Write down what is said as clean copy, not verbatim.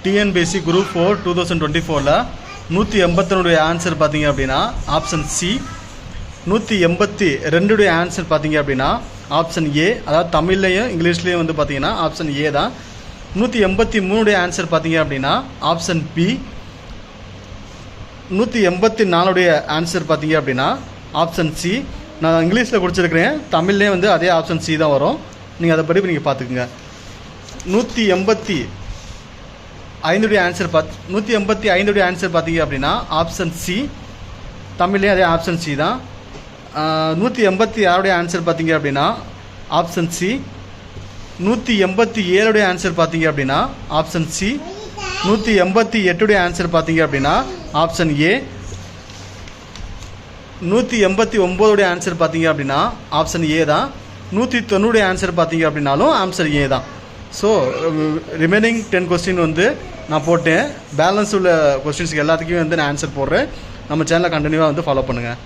TNPSC group 4 2024 182 answer பார்த்தீங்க அப்படின்னா option C. 182 answer பார்த்தீங்க அப்படின்னா ஆப்ஷன் ஏ. அதாவது தமிழ்லையும் இங்கிலீஷ்லேயும் வந்து பார்த்தீங்கன்னா ஆப்ஷன் ஏ தான். 183 ஆன்சர் பார்த்தீங்க அப்படின்னா ஆப்ஷன் பி. 184 ஆன்சர் பார்த்தீங்க அப்படின்னா ஆப்ஷன் சி. நான் இங்கிலீஷில் கொடுத்துருக்கிறேன், தமிழ்லேயே வந்து அதே ஆப்ஷன் சி தான் வரும். நீங்கள் அதை படி நீங்கள் பார்த்துக்குங்க. 185 ஆன்சர் 185 ஆன்சர் பார்த்தீங்க அப்படின்னா ஆப்ஷன் சி. தமிழ்லேயே அதே ஆப்ஷன் சி தான். 186 ஆன்சர் பார்த்தீங்க அப்படின்னா ஆப்ஷன் சி. 187 ஆன்சர் பார்த்தீங்க அப்படின்னா ஆப்ஷன் சி. 188 ஆன்சர் பார்த்தீங்க அப்படின்னா ஆப்ஷன் ஏ. 189 ஆன்சர் பார்த்தீங்க அப்படின்னா ஆப்ஷன் ஏ தான். 190 ஆன்சர் பார்த்தீங்க அப்படின்னாலும் ஆன்சர் ஏ தான். ஸோ ரிமைனிங் 10 கொஸ்டின் வந்து நான் போட்டேன். பேலன்ஸ் உள்ள கொஸ்டின்ஸ்க்கு எல்லாத்துக்குமே வந்து நான் ஆன்சர் போடுறேன். நம்ம சேனலை கண்டினியூவாக வந்து ஃபாலோ பண்ணுங்கள்.